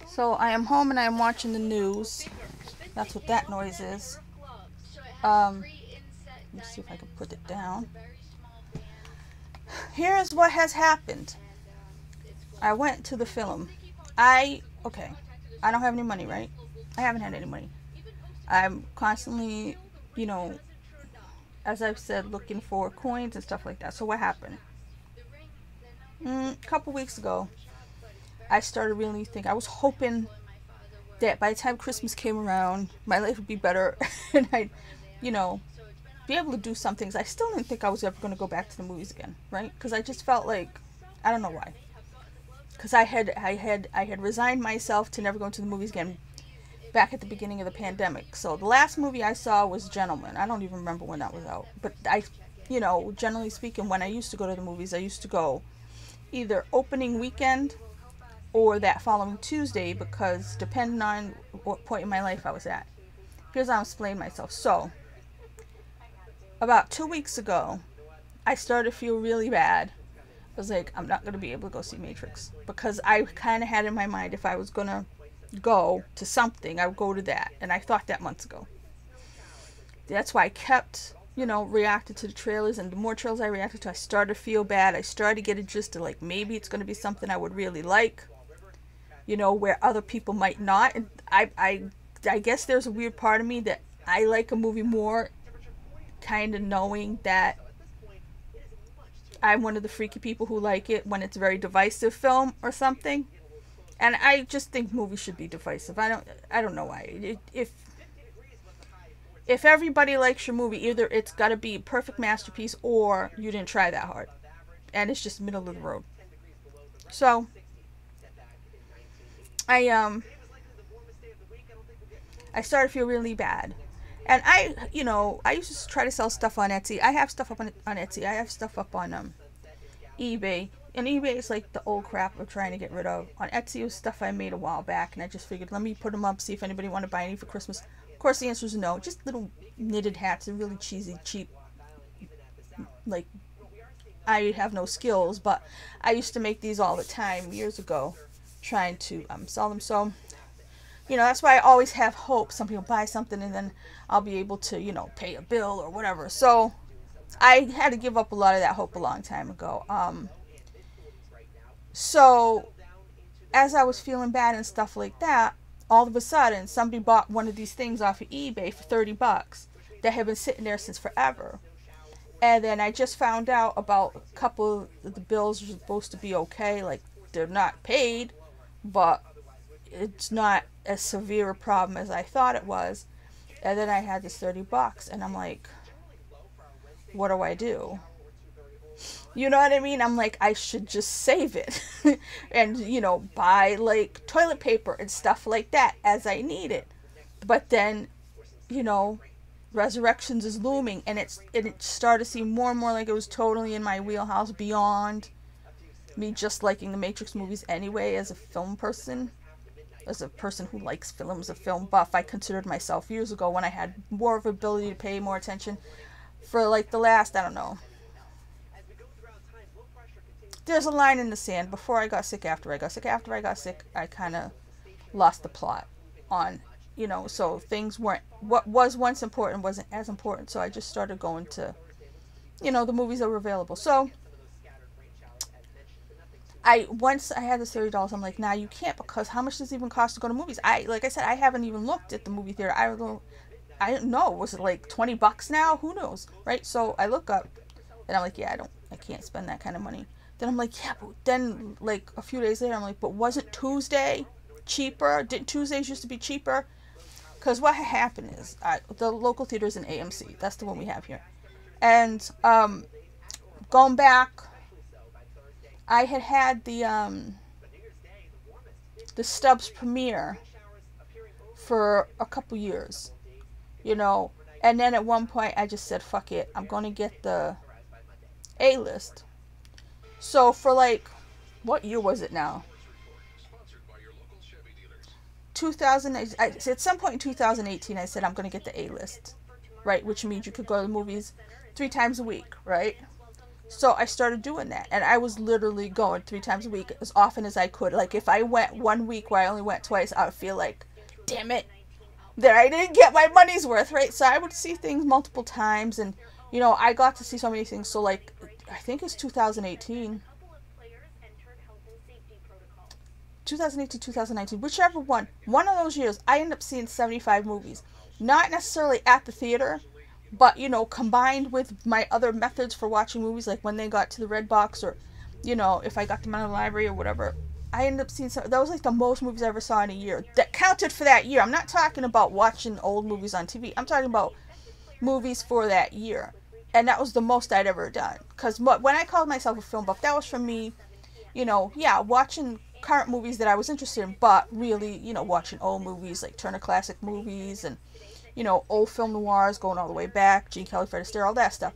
So I am home and I am watching the news. That's what that noise is. Let me see if I can put it down. Here's what has happened. I went to the film. Okay, I don't have any money, right? I haven't had any money. I'm constantly, you know, as I've said, looking for coins and stuff like that. So what happened? A couple weeks ago, I started really thinking. I was hoping that by the time Christmas came around, my life would be better and I'd, you know, be able to do some things. I still didn't think I was ever going to go back to the movies again, right? Because I just felt like, I don't know why. Because I had resigned myself to never going to the movies again back at the beginning of the pandemic. So the last movie I saw was Gentleman. I don't even remember when that was out. But generally speaking, when I used to go to the movies, I used to go either opening weekend or that following Tuesday, because depending on what point in my life I was at. Here's how I'm explaining myself. So, about 2 weeks ago, I started to feel really bad. I was like, I'm not going to be able to go see Matrix. Because I kind of had in my mind, if I was going to go to something, I would go to that. And I thought that months ago. That's why I kept, reacted to the trailers. And the more trailers I reacted to, I started to feel bad. I started to get a gist of, like, maybe it's going to be something I would really like. Where other people might not. And I guess there's a weird part of me that I like a movie more kind of knowing that I'm one of the freaky people who like it when it's a very divisive film or something. And I just think movies should be divisive. I don't know why. If everybody likes your movie, either it's got to be a perfect masterpiece or you didn't try that hard. And it's just middle of the road. So I started to feel really bad. And I used to try to sell stuff on Etsy. I have stuff up on Etsy. I have stuff up on eBay. And eBay is like the old crap we're trying to get rid of. On Etsy was stuff I made a while back, and I just figured, let me put them up, see if anybody want to buy any for Christmas. Of course, the answer is no. Just little knitted hats. They're really cheesy, cheap. Like, I have no skills, but I used to make these all the time years ago, trying to sell them. So, that's why I always have hope. Some people buy something and then I'll be able to, pay a bill or whatever. So I had to give up a lot of that hope a long time ago. So as I was feeling bad and stuff like that, all of a sudden somebody bought one of these things off of eBay for $30 that had been sitting there since forever. And then I just found out about a couple of the bills are supposed to be okay. Like, they're not paid, but it's not as severe a problem as I thought it was. And then I had this $30 and I'm like, what do I do? You know what I mean? I'm like, I should just save it and, buy like toilet paper and stuff like that as I need it. But then, Resurrections is looming, and it started to seem more and more like it was totally in my wheelhouse, beyond me just liking the Matrix movies anyway. As a film person, as a person who likes films, a film buff, I considered myself years ago, when I had more of ability to pay more attention, for like the last, I don't know, there's a line in the sand. Before I got sick, after I got sick, I kind of lost the plot on, so things weren't, what was once important wasn't as important. So I just started going to, the movies that were available. So once I had this $30, I'm like, nah, you can't, because how much does it even cost to go to movies? Like I said, I haven't even looked at the movie theater. I don't know. Was it like $20 now? Who knows, right? So I look up, and I'm like, yeah, I can't spend that kind of money. Then I'm like, yeah, but then like a few days later, I'm like, but wasn't Tuesday cheaper? Didn't Tuesdays used to be cheaper? Because what happened is, the local theater is in AMC. That's the one we have here. And going back, I had the Stubbs premiere for a couple years, and then at one point I just said, fuck it, I'm going to get the A-list. So for like, what year was it now? 2000, at some point in 2018, I said I'm going to get the A-list, right? Which means you could go to the movies 3 times a week, right? So I started doing that, and I was literally going 3 times a week as often as I could. Like if I went one week where I only went twice, I would feel like, damn it, that I didn't get my money's worth, right? So I would see things multiple times, and I got to see so many things. So like, I think it's 2018, 2019, whichever one of those years, I ended up seeing 75 movies. Not necessarily at the theater, but, combined with my other methods for watching movies, like when they got to the red box, or, if I got them out of the library or whatever, I ended up seeing that was like the most movies I ever saw in a year. That counted for that year. I'm not talking about watching old movies on TV. I'm talking about movies for that year. And that was the most I'd ever done. Because when I called myself a film buff, that was from me, watching current movies that I was interested in, but really, watching old movies, like Turner Classic Movies, and, old film noirs going all the way back, Gene Kelly, Fred Astaire, all that stuff.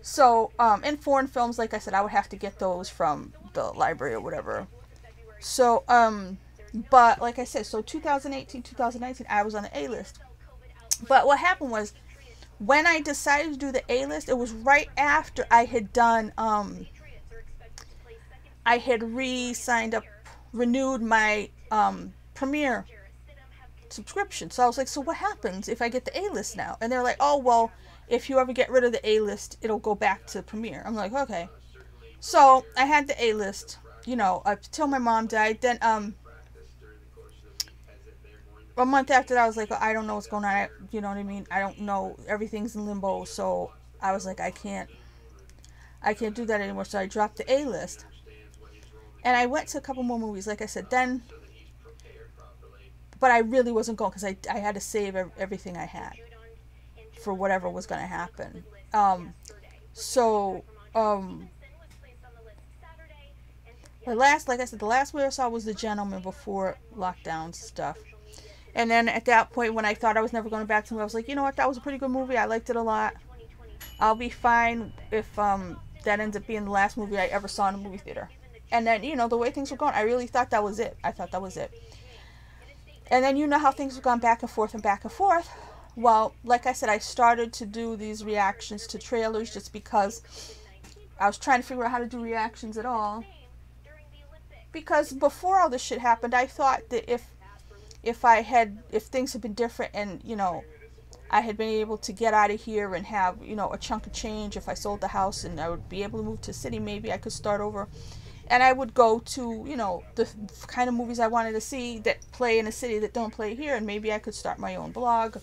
So, and foreign films, like I said, I would have to get those from the library or whatever. So, but like I said, so 2018, 2019, I was on the A-list. But what happened was, when I decided to do the A-list, it was right after I had done, I had renewed my Premiere subscription. So I was like, so what happens if I get the A-list now? And they're like, oh, well, if you ever get rid of the A-list, it'll go back to Premiere. I'm like, okay. So I had the A-list, until my mom died. Then a month after that, I was like, I don't know what's going on. You know what I mean? I don't know. Everything's in limbo. So I was like, I can't do that anymore. So I dropped the A-list. And I went to a couple more movies, like I said, then, but I really wasn't going, because I had to save everything I had for whatever was going to happen. Like I said, the last movie I saw was The Gentleman before lockdown stuff. And then at that point, when I thought I was never going back to it, I was like, you know what, that was a pretty good movie. I liked it a lot. I'll be fine if that ends up being the last movie I ever saw in a movie theater. And then, the way things were going, I really thought that was it. I thought that was it. And then how things have gone back and forth and back and forth. Well, like I said, I started to do these reactions to trailers just because I was trying to figure out how to do reactions at all. Because before all this shit happened, I thought that if things had been different and, I had been able to get out of here and have, a chunk of change, if I sold the house and I would be able to move to the city, maybe I could start over. And I would go to, the kind of movies I wanted to see that play in a city that don't play here. And maybe I could start my own blog,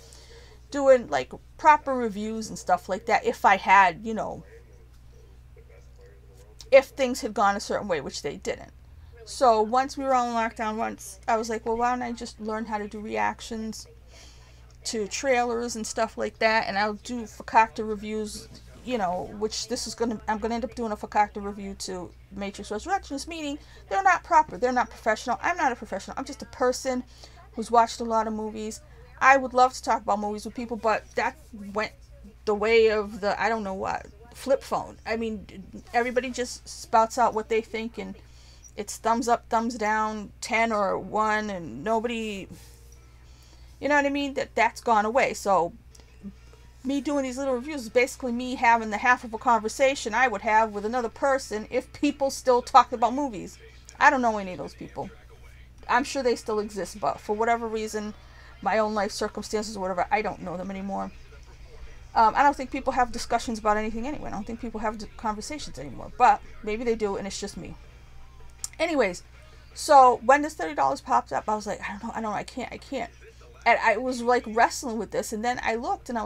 doing, like, proper reviews and stuff like that. If I had, if things had gone a certain way, which they didn't. So once we were all in lockdown, I was like, well, why don't I just learn how to do reactions to trailers and stuff like that. And I'll do Fakakta reviews, which I'm going to end up doing a Fakakta review to Matrix Resurrections, meaning they're not proper, they're not professional. I'm not a professional. I'm just a person who's watched a lot of movies. I would love to talk about movies with people, but that went the way of the, I don't know what, flip phone. I mean, everybody just spouts out what they think, and it's thumbs up, thumbs down, 10 or 1, and nobody, you know what I mean? That's gone away. So me doing these little reviews is basically me having the half of a conversation I would have with another person if people still talked about movies. I don't know any of those people. I'm sure they still exist, but for whatever reason, my own life circumstances or whatever, I don't know them anymore. I don't think people have discussions about anything anyway. I don't think people have conversations anymore, but maybe they do, and it's just me. Anyways, so when this $30 popped up, I was like, I don't know, I can't. And I was like wrestling with this, and then I looked and I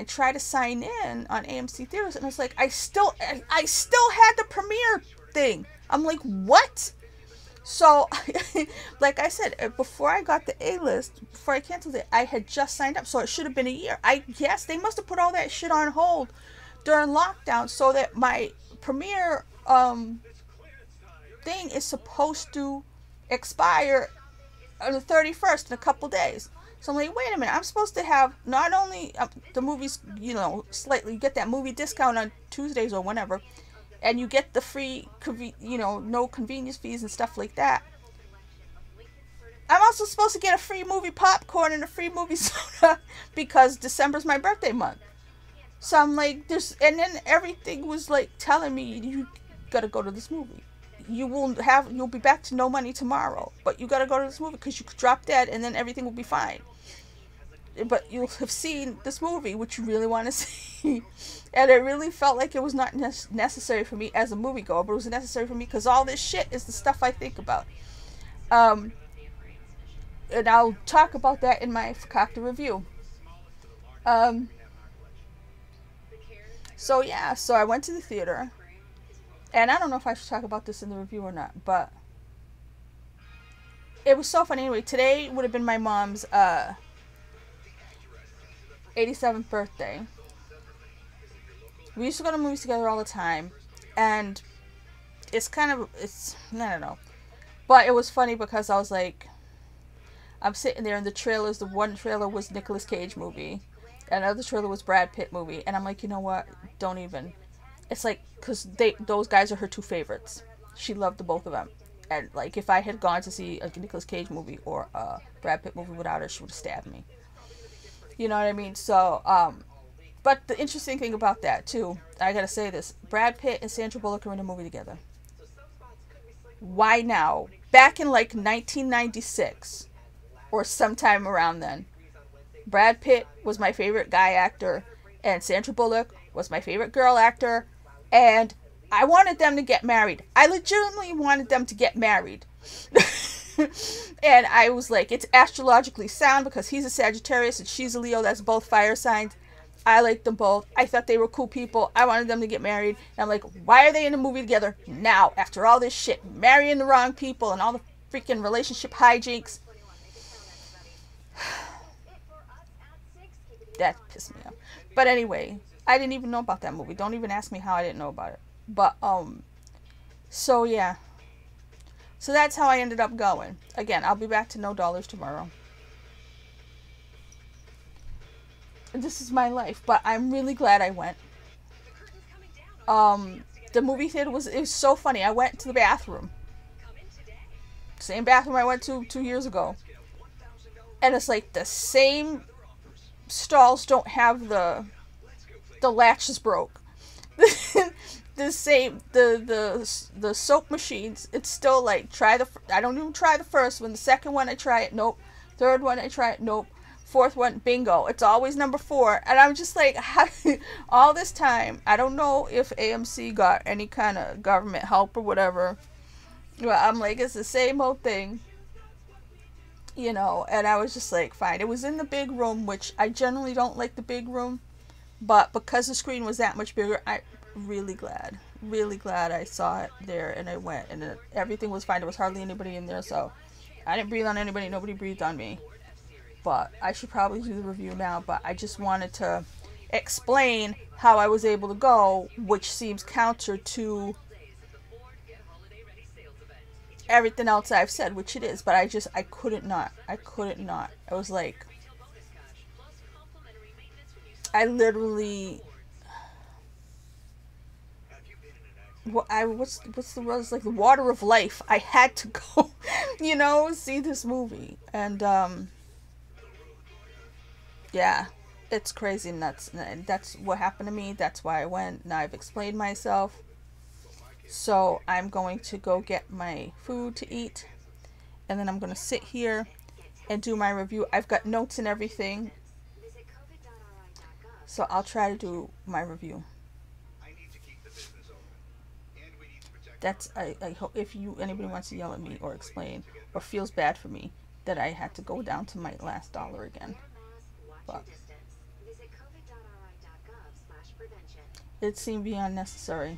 tried to sign in on AMC Theaters, and it's like, I still had the Premiere thing. I'm like, what? So, like I said, before I got the A-list, before I canceled it, I had just signed up, so it should have been a year. I guess they must have put all that shit on hold during lockdown so that my Premiere thing is supposed to expire on the 31st in a couple days. So I'm like, wait a minute, I'm supposed to have not only the movies, slightly, you get that movie discount on Tuesdays or whenever, and you get the free, no convenience fees and stuff like that. I'm also supposed to get a free movie popcorn and a free movie soda because December's my birthday month. So I'm like, this, and then everything was like telling me, you gotta go to this movie. You'll be back to no money tomorrow, but you gotta go to this movie because you could drop dead and then everything will be fine. But you'll have seen this movie, which you really want to see. And it really felt like it was not necessary for me as a moviegoer, but it was necessary for me because all this shit is the stuff I think about. And I'll talk about that in my Fakakta review. So yeah, so I went to the theater. And I don't know if I should talk about this in the review or not, but it was so funny. Anyway, today would have been my mom's 87th birthday. We used to go to movies together all the time, and I don't know. But it was funny because I was like, I'm sitting there in the trailers. The one trailer was Nicolas Cage movie, and another trailer was Brad Pitt movie, and I'm like, you know what? Don't even. It's like, because those guys are her two favorites. She loved the both of them. And, like, if I had gone to see a Nicolas Cage movie or a Brad Pitt movie without her, she would have stabbed me. You know what I mean? So, but the interesting thing about that, too, I gotta say this. Brad Pitt and Sandra Bullock are in a movie together. Why now? Back in, like, 1996, or sometime around then, Brad Pitt was my favorite guy actor, and Sandra Bullock was my favorite girl actor, and I wanted them to get married. I legitimately wanted them to get married. And I was like, it's astrologically sound because he's a Sagittarius and she's a Leo. That's both fire signs. I liked them both. I thought they were cool people. I wanted them to get married. And I'm like, why are they in a movie together now? After all this shit, marrying the wrong people and all the freaking relationship hijinks. That pissed me off. But anyway, I didn't even know about that movie. Don't even ask me how I didn't know about it. But, so yeah. So that's how I ended up going. Again, I'll be back to no dollars tomorrow. This is my life, but I'm really glad I went. The movie theater it was so funny. I went to the bathroom. Same bathroom I went to 2 years ago. And it's like the same stalls don't have the latches broke. The soap machines, it's still like, I don't even try the first one. The second one I try it, nope. Third one I try it, nope. Fourth one, bingo. It's always number 4. And I'm just like, all this time, I don't know if AMC got any kind of government help or whatever. But I'm like, it's the same old thing. You know, and I was just like, fine. It was in the big room, which I generally don't like the big room. But because the screen was that much bigger, I'm really glad I saw it there and I went. And everything was fine. There was hardly anybody in there, so I didn't breathe on anybody. Nobody breathed on me. But I should probably do the review now. But I just wanted to explain how I was able to go, which seems counter to everything else I've said, which it is. But I couldn't not. I was like, I literally, what's the word? It's like the water of life. I had to go, you know, see this movie. And, yeah, it's crazy nuts. And that's what happened to me. That's why I went. Now I've explained myself. So I'm going to go get my food to eat. And then I'm going to sit here and do my review. I've got notes and everything. So I'll try to do my review. That's, I hope if anybody wants to yell at me or explain or feels bad for me that I had to go down to my last dollar again. But it seemed beyond necessary.